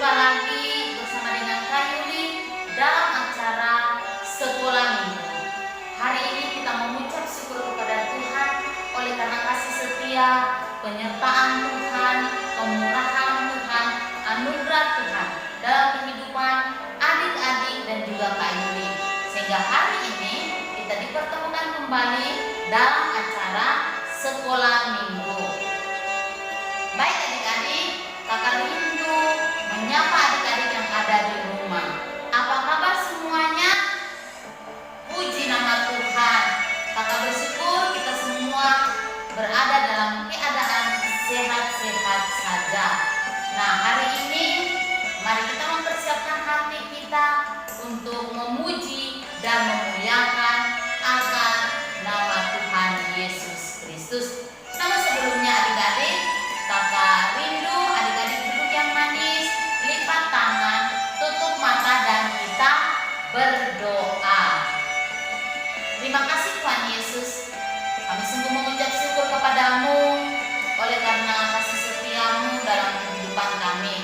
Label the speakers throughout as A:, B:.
A: Berjumpa lagi bersama dengan Kak Yuli dalam acara Sekolah Minggu. Hari ini kita mengucap syukur kepada Tuhan oleh karena kasih setia, penyertaan Tuhan, kemurahan Tuhan, anugerah Tuhan dalam kehidupan adik-adik dan juga Kak Yuli. Sehingga hari ini kita dipertemukan kembali dalam acara Sekolah Minggu. Baik adik-adik, kakak rindu menyapa adik-adik yang ada di rumah. Apa kabar semuanya? Puji nama Tuhan. Kakak bersyukur kita semua berada dalam keadaan sehat-sehat saja. Nah, hari ini mari kita mempersiapkan hati kita untuk memuji dan memuliakan akan nama Tuhan Yesus Kristus. Namun sebelumnya adik-adik, kakak rindu adik-adik duduk yang manis, lipat tangan, tutup mata dan kita berdoa. Terima kasih Tuhan Yesus, kami sungguh mengucap syukur kepadamu oleh karena kasih setiamu dalam kehidupan kami,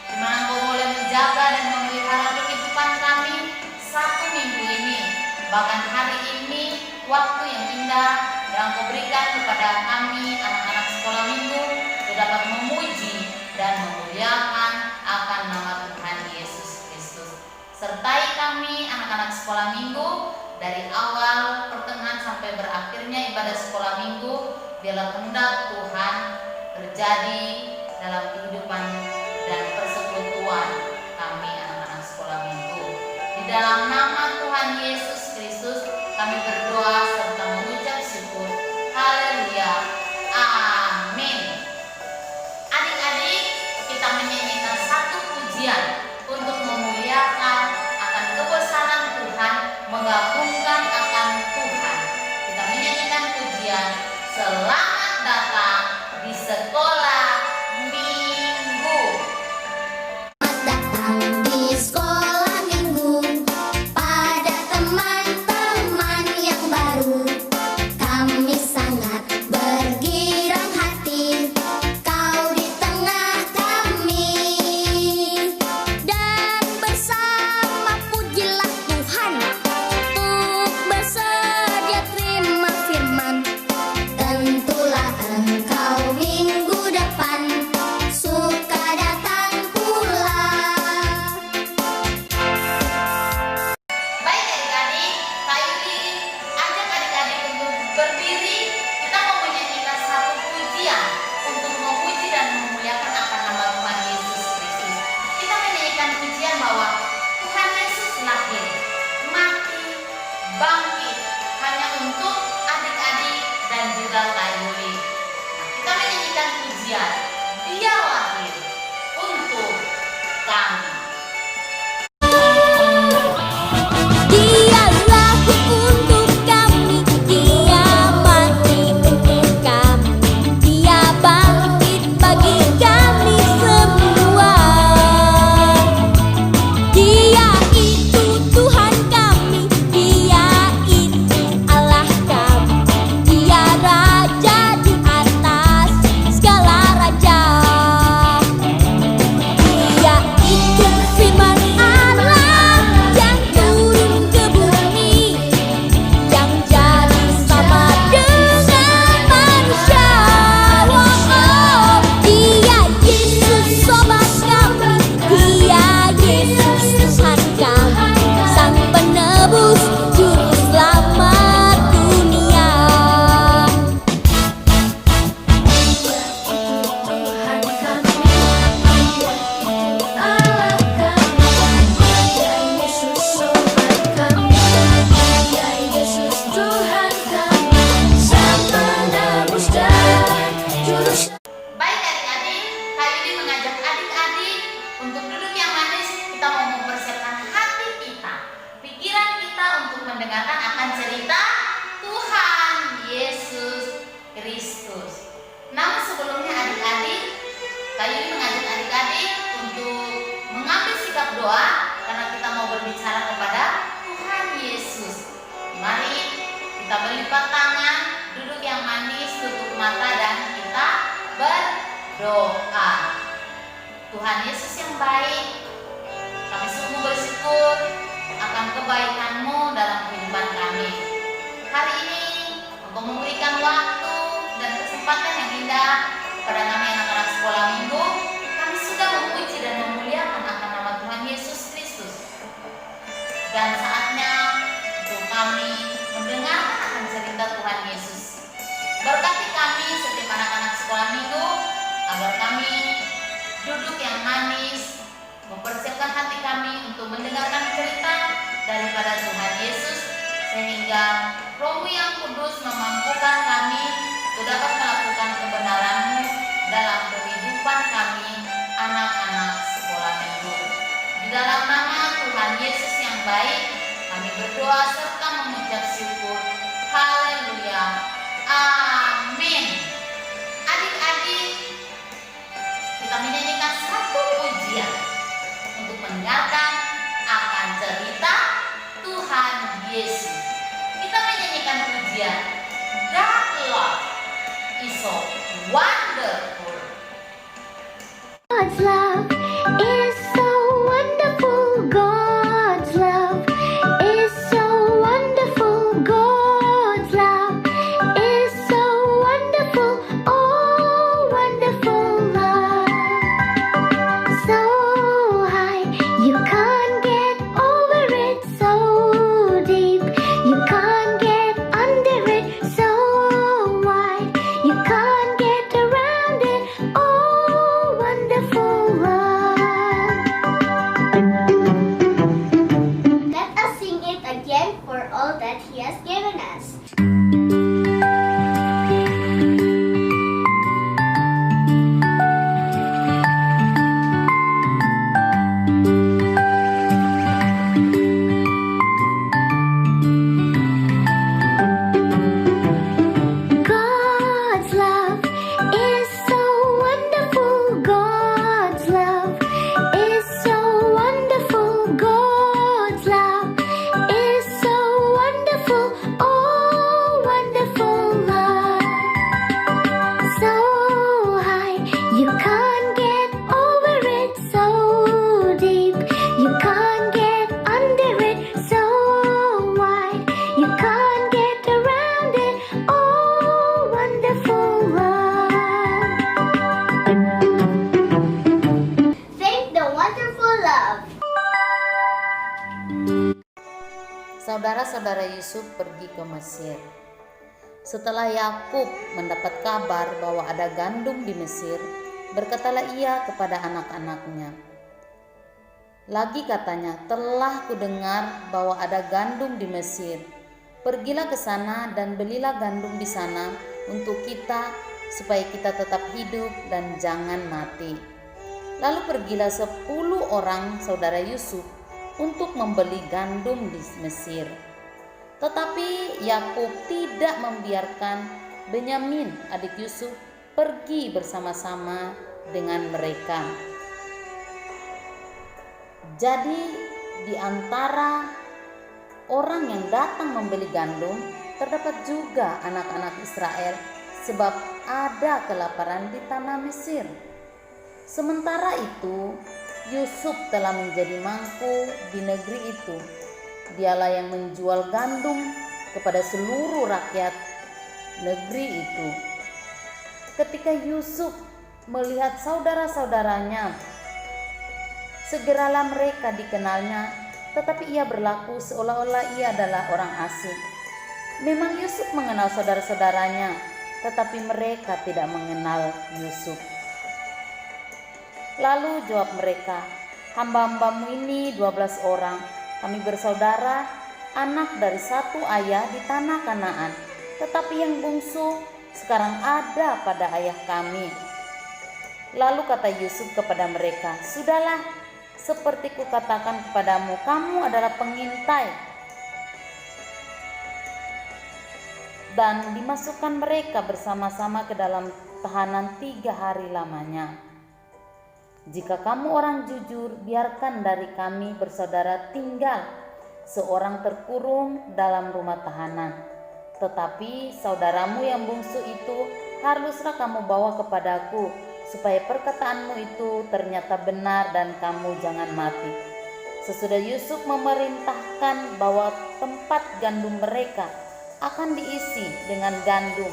A: di mana Engkau boleh menjaga dan memelihara kehidupan kami satu minggu ini. Bahkan hari ini waktu yang indah yang Engkau berikan kepada kami anak-anak sekolah minggu untuk dapat memuji dan memuliakan akan nama Tuhan Yesus Kristus. Sertai kami anak-anak sekolah minggu dari awal, pertengahan sampai berakhirnya ibadah sekolah minggu. Biarlah kehendak Tuhan terjadi dalam kehidupan dan persekutuan kami anak-anak sekolah minggu. Di dalam nama Tuhan Yesus Kristus kami berdoa serta mengucap syukur. Haleluya. Amin. Adik-adik, kita menyanyikan satu pujian untuk memuliakan akan kebesaran Tuhan, mengagungkan akan Tuhan. Kita menyanyikan pujian Selamat Datang di Sekolah Minggu.
B: Selamat datang di sekolah minggu, pada teman-teman yang baru. Kami sangat bergirang hati, kau di tengah kami. Dan bersama pujilah Tuhan, untuk bersedia terima firman. Tentulah engkau minggu depan suka datang pula.
A: Baik adik-adik, Kak Yuli ajak adik-adik untuk berdiri. Kita mau menyanyikan satu pujian untuk memuji dan memuliakan akan nama Tuhan Yesus Kristus. Kita menyanyikan pujian bahwa Tuhan Yesus lahir, mati, bangkit hanya untuk adik-adik dan juga Kak Yuli. Nah, kita menyanyikan pujian Dia lahir untuk kami.
B: Dia lahir untuk kami, Dia mati untuk kami, Dia bangkit bagi kami semua. Dia itu Tuhan kami, Dia itu Allah kami, Dia Raja di atas segala raja. Dia itu firman Allah yang turun ke bumi, yang jadi sama dengan manusia. Oh, Dia Yesus sobat kami, Dia Yesus Tuhan kami, Sang Penebus Juru Selamat dunia.
A: Baik adik-adik, Kak Yuli mengajak adik-adik untuk duduk yang manis. Kita mau mempersiapkan hati kita, pikiran kita untuk mendengarkan akan cerita Tuhan Yesus Kristus. Namun sebelumnya adik-adik, Kak Yuli mengajak adik-adik untuk mengambil sikap doa karena kita mau berbicara kepada Tuhan Yesus. Mari kita berlipat tangan, duduk yang manis, tutup mata dan kita berdoa. Tuhan Yesus yang baik, kami sungguh bersyukur akan kebaikan-Mu dalam kehidupan kami. Hari ini Engkau memberikan waktu dan kesempatan yang indah pada kami anak-anak sekolah minggu. Kami sudah memuji dan memuliakan akan nama Tuhan Yesus Kristus. Dan saatnya untuk kami mendengarkan akan cerita Tuhan Yesus. Berkati kami setiap anak-anak sekolah minggu, agar kami duduk yang manis, mempersiapkan hati kami untuk mendengarkan cerita daripada Tuhan Yesus, sehingga Roh-Mu yang kudus memampukan kami untuk dapat melakukan kebenaran-Mu dalam kehidupan kami, anak-anak sekolah minggu. Di dalam nama Tuhan Yesus yang baik, kami berdoa serta mengucap syukur. Haleluya. Amin. Adik-adik, kita menyanyikan satu pujian untuk mendengarkan akan cerita Tuhan Yesus. Kita menyanyikan pujian That Love is so wonderful.
B: God's love is so wonderful. God's love is so wonderful. God's love is so wonderful. Oh, wonderful love. So high, you can't get over it. So deep, you can't get under it. So wide, you can't get around it. Oh, wonderful love. Let us sing it again for all that He has given us. God's love is so wonderful. God's love is so wonderful. God's love is so wonderful. Oh, wonderful love. So high, you can't get over it. So deep, you can't get under it. So wide, you can't get around it. Oh, wonderful love. Thank the wonderful love.
A: Saudara-saudara Yusuf pergi ke Mesir. Setelah Yakub mendapat kabar bahwa ada gandum di Mesir, berkatalah ia kepada anak-anaknya. Lagi katanya, telah kudengar bahwa ada gandum di Mesir. Pergilah ke sana dan belilah gandum di sana untuk kita, supaya kita tetap hidup dan jangan mati. Lalu pergilah 10 orang saudara Yusuf untuk membeli gandum di Mesir. Tetapi Yakub tidak membiarkan Benyamin, adik Yusuf, pergi bersama-sama dengan mereka. Jadi di antara orang yang datang membeli gandum terdapat juga anak-anak Israel, sebab ada kelaparan di tanah Mesir. Sementara itu Yusuf telah menjadi mangku di negeri itu. Dialah yang menjual gandum kepada seluruh rakyat negeri itu. Ketika Yusuf melihat saudara-saudaranya, segeralah mereka dikenalnya, tetapi ia berlaku seolah-olah ia adalah orang asing. Memang Yusuf mengenal saudara-saudaranya, tetapi mereka tidak mengenal Yusuf. Lalu jawab mereka, hamba-hambamu ini 12 orang, kami bersaudara, anak dari satu ayah di tanah Kanaan, tetapi yang bungsu sekarang ada pada ayah kami. Lalu kata Yusuf kepada mereka, sudahlah, seperti kukatakan kepadamu, kamu adalah pengintai. Dan dimasukkan mereka bersama-sama ke dalam tahanan 3 hari lamanya. Jika kamu orang jujur, biarkan dari kami bersaudara tinggal seorang terkurung dalam rumah tahanan. Tetapi saudaramu yang bungsu itu haruslah kamu bawa kepadaku,
C: supaya perkataanmu itu ternyata benar dan kamu jangan mati. Sesudah Yusuf memerintahkan bahwa tempat gandum mereka akan diisi dengan gandum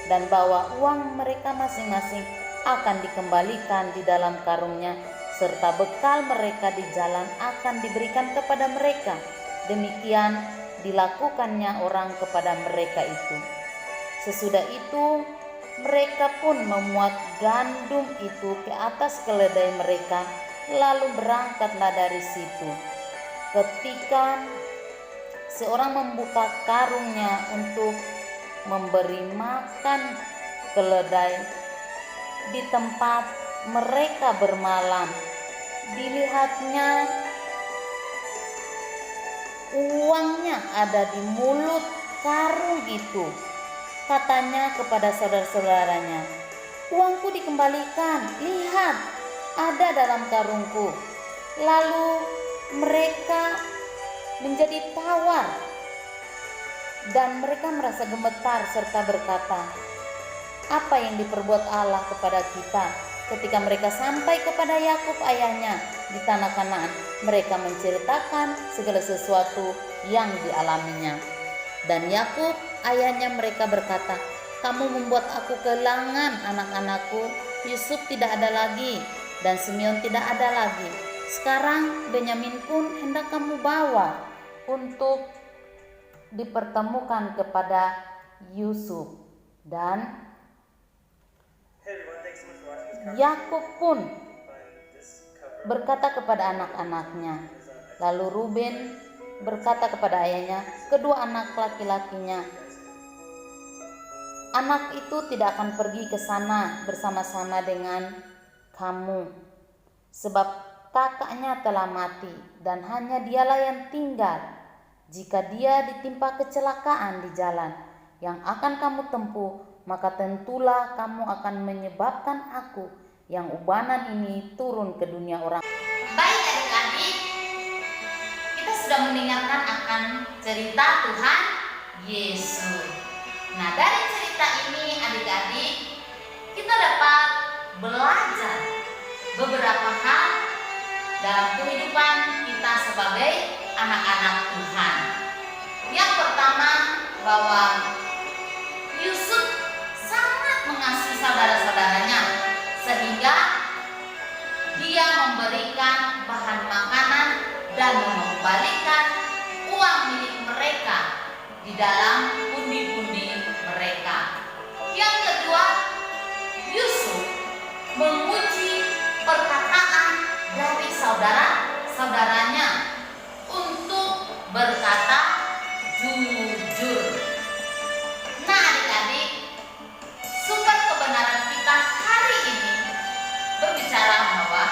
C: dan bahwa uang mereka masing-masing akan dikembalikan di dalam karungnya, serta bekal mereka di jalan akan diberikan kepada mereka. Demikian dilakukannya orang kepada mereka itu. Sesudah itu mereka pun memuat gandum itu ke atas keledai mereka, lalu berangkatlah dari situ. Ketika seorang membuka karungnya untuk memberi makan keledai di tempat mereka bermalam, dilihatnya uangnya ada di mulut karung itu. Katanya kepada saudara-saudaranya, "Uangku dikembalikan, lihat, ada dalam karungku." Lalu mereka menjadi tawar dan mereka merasa gemetar serta berkata, "Apa yang diperbuat Allah kepada kita?" Ketika mereka sampai kepada Yakub ayahnya di tanah Kanaan, mereka menceritakan segala sesuatu yang dialaminya. Dan Yakub ayahnya mereka berkata, "Kamu membuat aku kehilangan anak-anakku. Yusuf tidak ada lagi dan Simeon tidak ada lagi. Sekarang Benyamin pun hendak kamu bawa untuk dipertemukan kepada Yusuf." Dan Yakub pun berkata kepada anak-anaknya. Lalu Ruben berkata kepada ayahnya, kedua anak laki-lakinya, "Anak itu tidak akan pergi ke sana bersama-sama dengan kamu, sebab kakaknya telah mati dan hanya dialah yang tinggal. Jika dia ditimpa kecelakaan di jalan yang akan kamu tempuh, maka tentulah kamu akan menyebabkan aku yang ubanan ini turun ke dunia orang."
A: Baik adik-adik, kita sudah mendengarkan akan cerita Tuhan Yesus. Nah, dari cerita ini adik-adik, kita dapat belajar beberapa hal dalam kehidupan kita sebagai anak-anak Tuhan. Yang pertama, bahwa Yusuf sangat mengasihi saudara-saudaranya sehingga dia memberikan bahan makanan dan mengembalikan uang milik mereka di dalam pundi-pundi mereka. Yang kedua, Yusuf memuji perkataan dari saudara-saudaranya untuk berkata jujur. Nah adik-adik, sumber kebenaran kita hari ini berbicara bahwa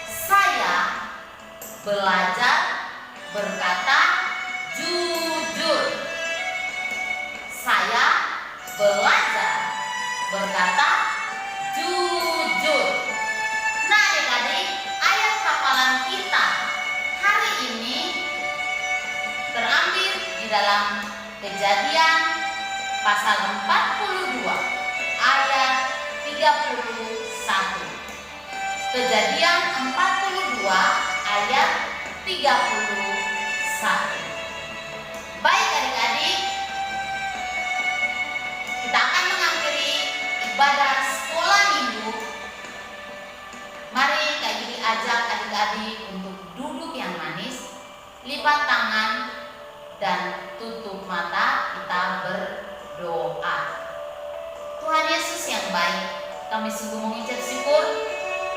A: saya belajar berkata jujur. Saya belajar berkata jujur. Nah adik-adik, ayat hafalan kita hari ini terambil di dalam Kejadian pasal 42 ayat 31. Kejadian 42 ayat 31. Baik adik-adik, kita akan mengakhiri ibadah sekolah minggu. Mari Kak Yudi ajak adik-adik untuk duduk yang manis, lipat tangan, dan tutup mata, kita berdoa. Tuhan Yesus yang baik, kami sungguh mengucap syukur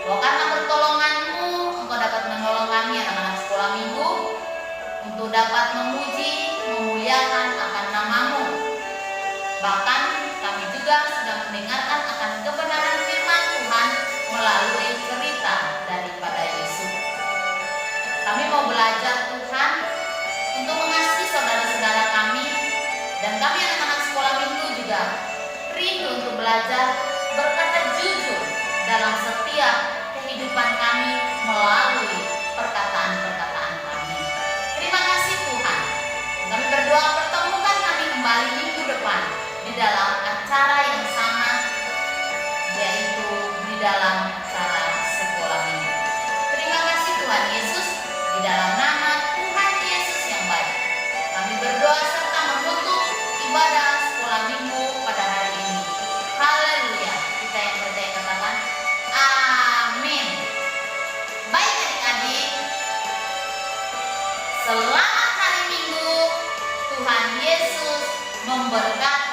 A: bahwa karena pertolongan-Mu, Engkau dapat menolong kami anak-anak sekolah minggu untuk dapat memuji, memuliakan akan nama-Mu. Bahkan kami juga sudah mendengarkan akan kebenaran firman Tuhan melalui cerita daripada Yesus. Kami mau belajar Tuhan untuk mengasihi saudara-saudara kami, dan kami anak-anak sekolah minggu juga rindu untuk belajar berkata jujur dalam setiap kehidupan kami melalui perkataan-perkataan kami. Terima kasih Tuhan. Kami berdoa pertemukan kami kembali minggu depan di dalam acara yang sama, yaitu di dalam acara sekolah minggu. Terima kasih Tuhan Yesus, di dalam nama Tuhan Yesus yang baik. Kami berdoa serta menutup ibadah sekolah minggu pada hari ini. Haleluya. Kita yang percaya katakan amin. Baik adik-adik, selamat hari Minggu. Tuhan Yesus memberkati.